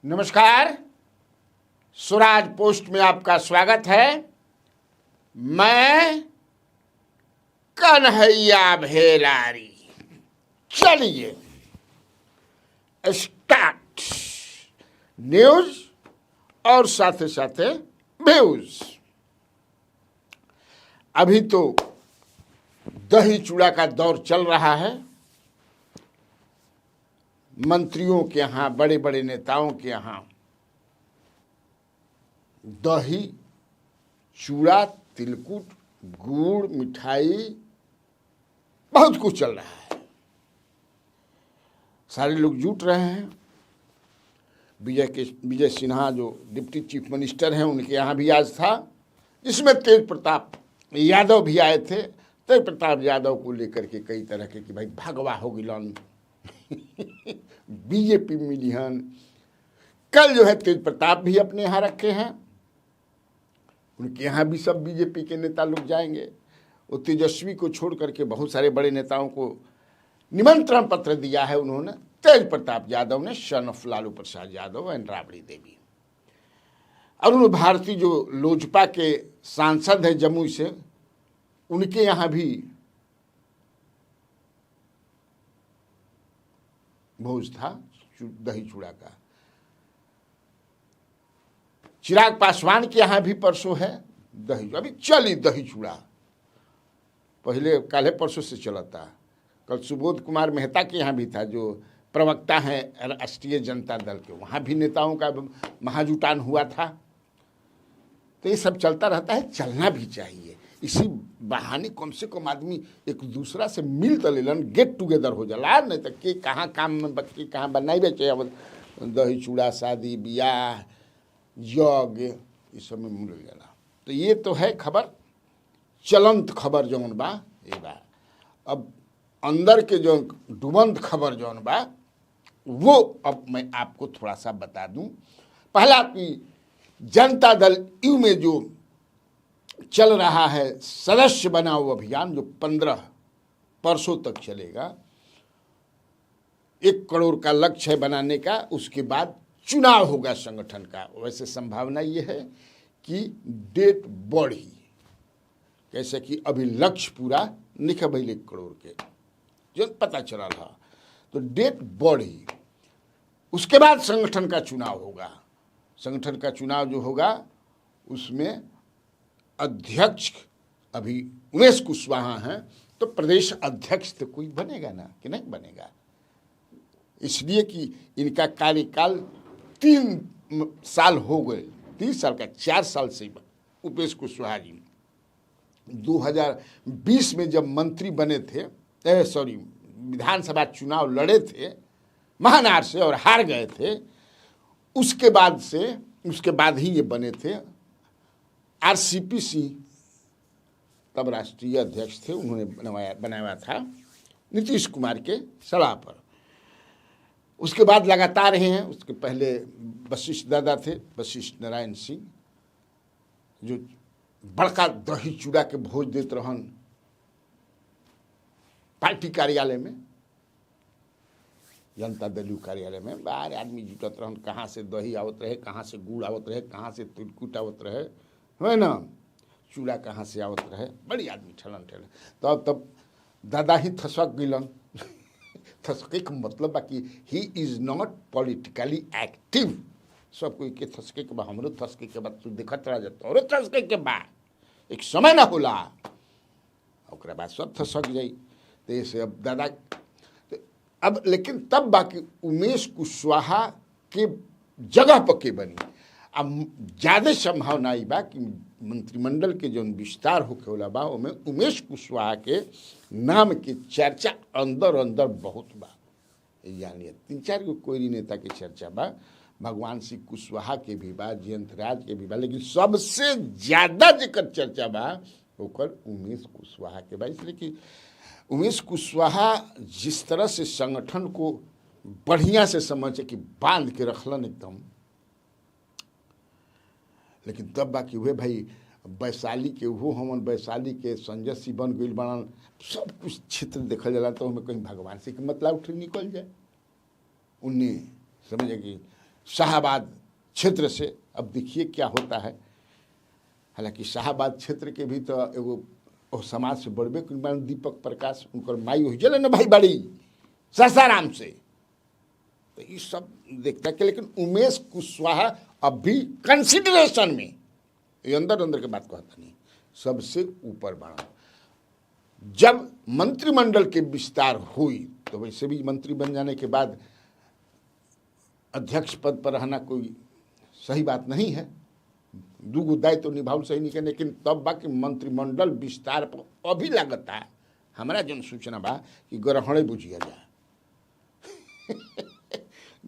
नमस्कार, स्वराज पोस्ट में आपका स्वागत है। मैं कन्हैया भेलारी। चलिए स्टार्ट न्यूज और साथ साथ व्यूज। अभी तो दही चूड़ा का दौर चल रहा है। मंत्रियों के यहाँ, बड़े बड़े नेताओं के यहाँ दही चूड़ा, तिलकुट, गुड़, मिठाई, बहुत कुछ चल रहा है। सारे लोग जुट रहे हैं। विजय सिन्हा जो डिप्टी चीफ मिनिस्टर हैं, उनके यहाँ भी आज था, जिसमें तेज प्रताप यादव भी आए थे। तेज प्रताप यादव को लेकर के कई तरह के कि भाई भगवा हो गिलन बीजेपी मिलियन। कल जो है तेज प्रताप भी अपने यहाँ रखे हैं, उनके यहाँ भी सब बीजेपी के नेता लोग जाएंगे। वो तेजस्वी को छोड़ करके बहुत सारे बड़े नेताओं को निमंत्रण पत्र दिया है उन्होंने। तेज प्रताप यादव ने, son of Lalu Prasad Yadav and Rabri Devi. Arun Bharti जो लोजपा के सांसद है जमुई से, उनके यहाँ भी भोज था दही चूड़ा का। चिराग पासवान के यहाँ भी परसों है दही। अभी चली दही चूड़ा, पहले काले परसों से चला था। कल सुबोध कुमार मेहता के यहाँ भी था, जो प्रवक्ता हैं राष्ट्रीय जनता दल के, वहाँ भी नेताओं का महाजुटान हुआ था। तो ये सब चलता रहता है, चलना भी चाहिए। इसी बहाने कम से कम आदमी एक दूसरा से मिल तो लेलन, गेट टुगेदर हो जाला। नहीं तो के कहाँ काम में बच्चे कहाँ बनाई बेचे। अब दही चूड़ा, शादी ब्याह, यज्ञ, इस सब में मिल जाला। तो ये तो है खबर, चलंत खबर जौन बा ये बा। अब अंदर के जो डुबंत खबर जौन बा वो अब मैं आपको थोड़ा सा बता दूं। पहला कि जनता दल यू में जो चल रहा है सदस्य बनाओ अभियान, जो 15 परसों तक चलेगा। 1 करोड़ का लक्ष्य है बनाने का। उसके बाद चुनाव होगा संगठन का। वैसे संभावना ये है कि डेट बढ़ी, कैसे कि अभी लक्ष्य पूरा नहीं है भाई 1 करोड़ के जो पता चला था, तो डेट बढ़ी। उसके बाद संगठन का चुनाव होगा। संगठन का चुनाव जो होगा उसमें अध्यक्ष अभी उमेश कुशवाहा हैं, तो प्रदेश अध्यक्ष तो कोई बनेगा ना, कि नहीं बनेगा। इसलिए कि इनका कार्यकाल 3 साल हो गए, 3 साल का, 4 साल से उमेश कुशवाहा जी 2020 में जब मंत्री बने थे, विधानसभा चुनाव लड़े थे महानार से और हार गए थे। उसके बाद ही ये बने थे। आरसीपी सिंह तब राष्ट्रीय अध्यक्ष थे, उन्होंने बनाया था नीतीश कुमार के सलाह पर। उसके बाद लगातार रहे हैं। उसके पहले वशिष्ठ दादा थे, वशिष्ठ नारायण सिंह, जो बड़का दही चूड़ा के भोज देते रहन पार्टी कार्यालय में, जनता दल कार्यालय में। बाहर आदमी जुटत रहन, कहाँ से दही आवत रहे, कहाँ से गुड़ आवत रहे, कहाँ से तिलकुट आवत रहे, है ना, चूड़ा कहाँ से आवत रहे, बड़ी आदमी ठलन। तब दादा ही थसक गिलन। थसके का मतलब बा कि he is not politically active. सब कोई के थसके के बा, हमरो थसके के बाद तू देखत रह जाता, और थसके के बा एक समय ना होला, ओकरा बाद सब थसक जाई। तो ऐसे अब दादा अब, लेकिन तब बाकी उमेश कुशवाहा के जगह पर के बनी। अब ज़्यादा संभावना आई बा कि मंत्रिमंडल के जो विस्तार होके होला बा, उसमें उमेश कुशवाहा के नाम की चर्चा अंदर अंदर बहुत बा। यानी 3-4 गो कोई नेता की चर्चा बा, भगवान सिंह कुशवाहा के भी बा, जयंत राज के भी बा, लेकिन सबसे ज़्यादा जेकर चर्चा बा ओकर उमेश कुशवाहा के बा। इसलिए कि उमेश कुशवाहा जिस तरह से संगठन को बढ़िया से समझे कि बांध के रखलन एकदम। लेकिन तब बाकी हुए भाई वैशाली के वो हमन, वैशाली के संजय सिंह बन गई बनल, सब कुछ क्षेत्र देखल जाला, तो हमें कहीं भगवान से मतलब उठ निकल जाए। उन्हें समझे कि शाहाबाद क्षेत्र से। अब देखिए क्या होता है। हालांकि शाहाबाद क्षेत्र के भी तो एगो समाज से बढ़बे दीपक प्रकाश, उनकर माई हो जल न भाई बड़ी सासाराम से, तो ये सब देखता है कि लेकिन उमेश कुशवाहा अब भी कंसिडरेशन में, ये अंदर अंदर के बात कहता नहीं, सबसे ऊपर बढ़ा। जब मंत्रिमंडल के विस्तार हुई तो वैसे भी मंत्री बन जाने के बाद अध्यक्ष पद पर रहना कोई सही बात नहीं है, दूगो दायित्व तो निभाव सही नहीं है, लेकिन तब बाकी मंत्रिमंडल विस्तार पर अभी लागत है हमारा जन सूचना बा कि ग्रहणे बुझिया जाए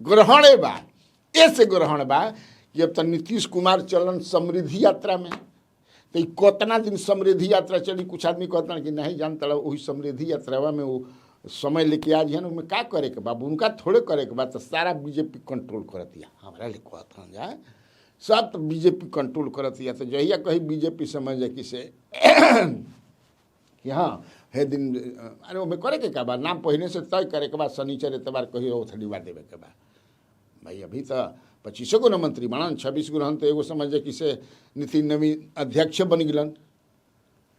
ग्रहणे बा, ऐसे ग्रहण बा कि अब तो नीतीश कुमार चलन समृद्धि यात्रा में, तो कितना दिन समृद्धि यात्रा चली। कुछ आदमी कहता कि नहीं जानता वही समृद्धि यात्रा में वो समय लेके आ जाए उनमें का करे के बाबू, उनका थोड़े करे के बाद तो सारा बीजेपी कंट्रोल करती है। हमारा लिए कहता जाए सब तो बीजेपी कंट्रोल करती है, तो जहिया कहीं बीजेपी समझ जाए किसे कि हाँ है दिन अरे वो करे के बाद नाम पहले से तय करे के बाद शनिचर एतवार कही ओथलीवा देवे के बाद। भाई अभी तो 25 गो न मंत्री बनन, 26 गो रहन, तो एगो समझ जाए किसे नितिन नवीन अध्यक्ष बन गलन।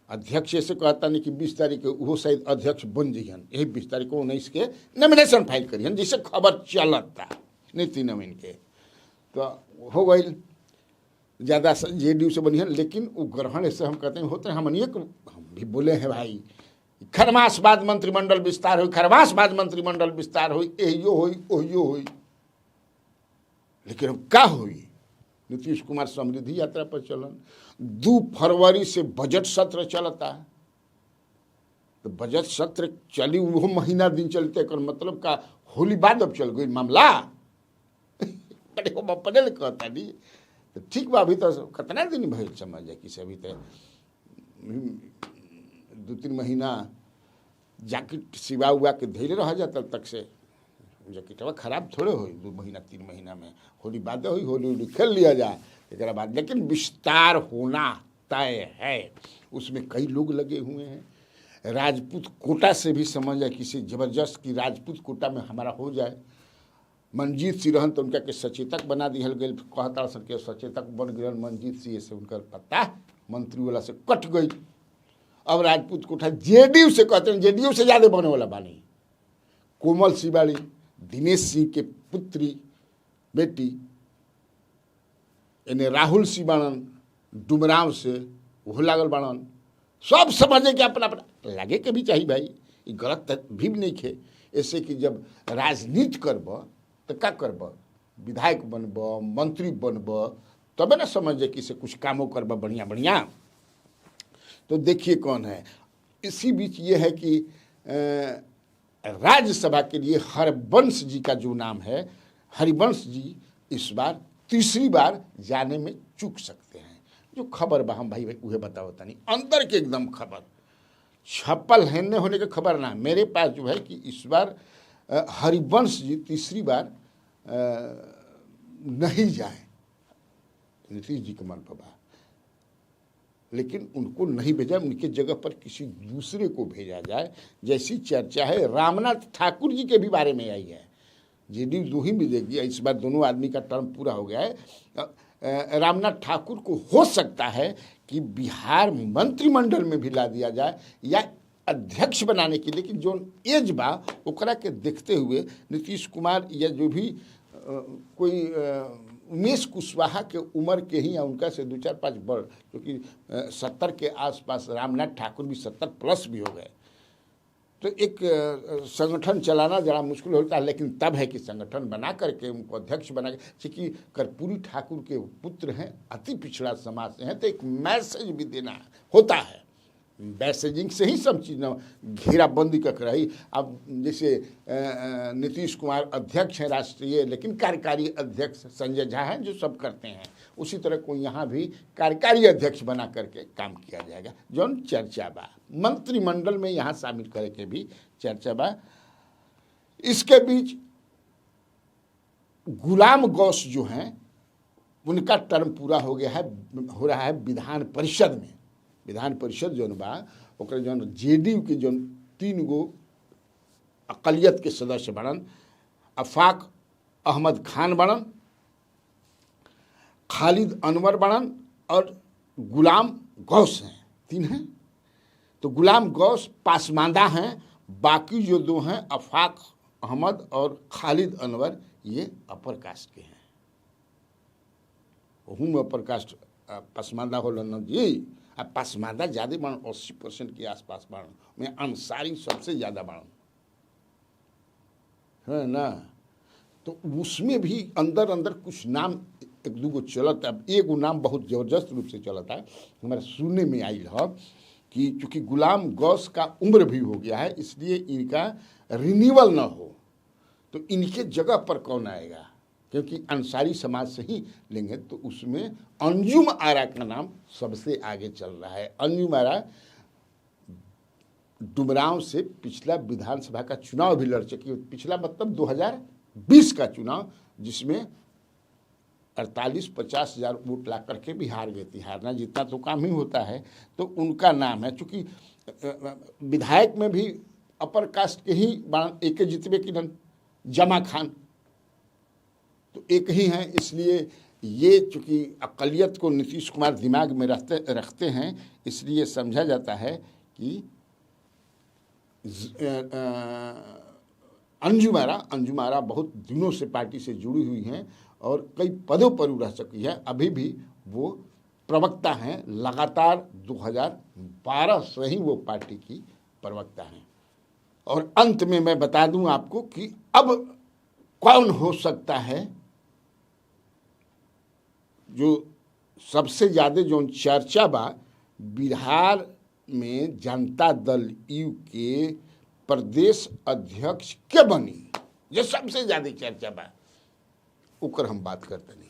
अध्यक्ष से कहता नहीं कि 20 तारीख के वो शायद अध्यक्ष बन जइहन, यही 20 तारीख को 19 के नॉमिनेशन फाइल करिहन, जिससे खबर चलता नितिन नवीन के तो हो गई ज़्यादा जेडीयू से बनिहन। लेकिन वो ग्रहण से हम कहते हैं होते हैं, हम भी बोले हैं भाई खरमास बाद मंत्रिमंडल विस्तार हुई, खरमास बाद मंत्रिमंडल विस्तार हुई, एहियो हुई ओहियो हुई, लेकिन अब क्या हुई। नीतीश कुमार समृद्धि यात्रा पर चलन, 2 फरवरी से बजट सत्र चलता है, तो बजट सत्र चली वो महीना दिन चलते कर मतलब का होली बाद अब चल गई मामला पड़े कहता नहीं तो ठीक बा। अभी तो कितना दिन भइल समझ जाए कि अभी तो 2-3 महीना जैकेट सिवा हुआ के धैर्य रह जाता तक से जैकेटवा खराब थोड़े हो 2 महीना 3 महीना में, होली बाद हुई, होली खेल लिया जाए एक बाद। लेकिन विस्तार होना तय है, उसमें कई लोग लगे हुए हैं। राजपूत कोटा से भी समझ जाए किसी जबरदस्त की राजपूत कोटा में हमारा हो जाए। मनजीत सिंह रहन तो उनका के सचेतक बना दिहल गई, कहता सर के सचेतक बन गए मनजीत सिंह से उनका पता मंत्री वाला से कट गई। अब राजपूत कोठा जेडीयू से कहते हैं, जेडीयू से ज़्यादा बने वाला बानी कोमल सिवाड़ी, दिनेश सिंह के पुत्री बेटी, इन्हें राहुल सिंह बाणन डुमराव से वो लागल बाणन। सब समझे कि अपना अपना लगे के भी चाहिए भाई, ये गलत भी नहीं खे। ऐसे कि जब राजनीति करब तो क्या करब, विधायक बनब मंत्री बनब तबे ना समझे कि से कुछ कामों करब बढ़िया बढ़िया। तो देखिए कौन है इसी बीच ये है कि राज्यसभा के लिए हरिवंश जी का जो नाम है, हरिवंश जी इस बार तीसरी बार जाने में चूक सकते हैं। जो खबर बा हम भाई उहे बताओ तनी अंदर के एकदम खबर छपल हेने होने के खबर ना मेरे पास जो है कि इस बार हरिवंश जी तीसरी बार नहीं जाए, नीतीश जी के मन पर बा, लेकिन उनको नहीं भेजा, उनके जगह पर किसी दूसरे को भेजा जाए। जैसी चर्चा है रामनाथ ठाकुर जी के भी बारे में आई है, जेडीयू 2 ही मिलेगी इस बार, दोनों आदमी का टर्म पूरा हो गया है। रामनाथ ठाकुर को हो सकता है कि बिहार मंत्रिमंडल में भी ला दिया जाए या अध्यक्ष बनाने की, लेकिन जो एज बा ओकरा के देखते हुए नीतीश कुमार या जो भी कोई उमेश कुशवाहा के उम्र के ही या उनका से 2-4-5 बढ़, क्योंकि 70 के आसपास रामनाथ ठाकुर भी 70 प्लस भी हो गए, तो एक संगठन चलाना ज़रा मुश्किल होता है। लेकिन तब है कि संगठन बना करके उनको अध्यक्ष बना के, क्योंकि कर्पूरी ठाकुर के पुत्र हैं, अति पिछड़ा समाज से हैं, तो एक मैसेज भी देना होता है। मैसेजिंग से ही सब चीज़ घेराबंदी कर रही। अब जैसे नीतीश कुमार अध्यक्ष हैं राष्ट्रीय, लेकिन कार्यकारी अध्यक्ष संजय झा हैं जो सब करते हैं, उसी तरह को यहाँ भी कार्यकारी अध्यक्ष बना करके काम किया जाएगा। जौन चर्चा बा मंत्रिमंडल में यहाँ शामिल करे के भी चर्चा बा। इसके बीच गुलाम गौस जो हैं उनका टर्म पूरा हो गया है, हो रहा है विधान परिषद में। विधान परिषद जौन बा ओकरे जौन जेडीयू के जौन 3 गो अकलियत के सदस्य बनन, अफाक अहमद खान बनन, खालिद अनवर बड़न और गुलाम गौस हैं, 3 हैं। तो गुलाम गौस पासमानदा हैं, बाकी जो 2 हैं आफाक अहमद और खालिद अनवर, ये अपर कास्ट के हैं। हूँ अपर कास्ट पसमानदा हो न जी। अब पसमानदा ज़्यादा बन 80% के आसपास बन में अंसारी सबसे ज़्यादा बन है ना। तो उसमें भी अंदर अंदर कुछ नाम 1-2 चलता है। एगो नाम बहुत ज़बरदस्त रूप से चलता है, हमारे सुनने में आई है कि चूँकि गुलाम गौस का उम्र भी हो गया है, इसलिए इनका रिन्यूअल ना हो तो इनके जगह पर कौन आएगा, क्योंकि अंसारी समाज से ही लेंगे। तो उसमें अंजुम आरा का नाम सबसे आगे चल रहा है। अंजुम आरा डुमरांव से पिछला विधानसभा का चुनाव भी लड़ चुकी है। पिछला मतलब 2020 का चुनाव, जिसमें 48-50 हज़ार वोट ला करके भी हार गई थी। हारना जीतना तो काम ही होता है। तो उनका नाम है, चूँकि विधायक में भी अपर कास्ट के ही एक जितबे किरण जमा खान तो एक ही हैं, इसलिए ये चूँकि अक़लियत को नीतीश कुमार दिमाग में रखते हैं, इसलिए समझा जाता है कि अंजुम आरा बहुत दिनों से पार्टी से जुड़ी हुई हैं और कई पदों पर रह चुकी है। अभी भी वो प्रवक्ता हैं, लगातार 2012 से ही वो पार्टी की प्रवक्ता हैं। और अंत में मैं बता दूं आपको कि अब कौन हो सकता है जो सबसे ज़्यादा जो चर्चा बा बिहार में जनता दल यू के प्रदेश अध्यक्ष के बनी, जो सबसे ज़्यादा चर्चा बा ओकर हम बात करते नहीं।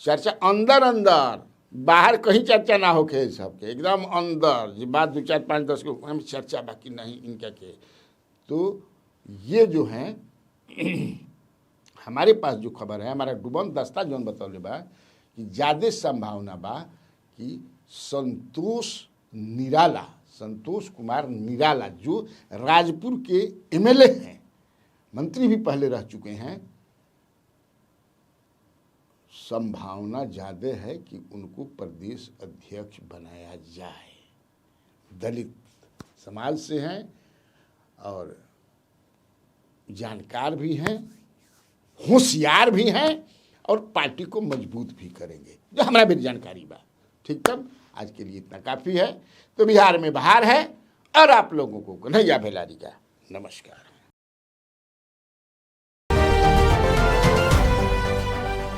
चर्चा अंदर अंदर, बाहर कहीं चर्चा ना होके, सबके एकदम अंदर जी बात 2, 4, 5, 10 को हम चर्चा बाकी नहीं इनका के। तो ये जो हैं हमारे पास जो खबर है, हमारा डुबन दस्ता जौन बतौले बा कि ज़्यादा संभावना बा कि संतोष कुमार निराला जो राजपुर के एमएलए हैं, मंत्री भी पहले रह चुके हैं, संभावना ज़्यादा है कि उनको प्रदेश अध्यक्ष बनाया जाए। दलित समाज से हैं और जानकार भी हैं, होशियार भी हैं और पार्टी को मजबूत भी करेंगे, जो हमारा भी जानकारी बा। ठीक, तब आज के लिए इतना काफ़ी है। तो बिहार में बहार है और आप लोगों को कन्हैया भेलारी का नमस्कार।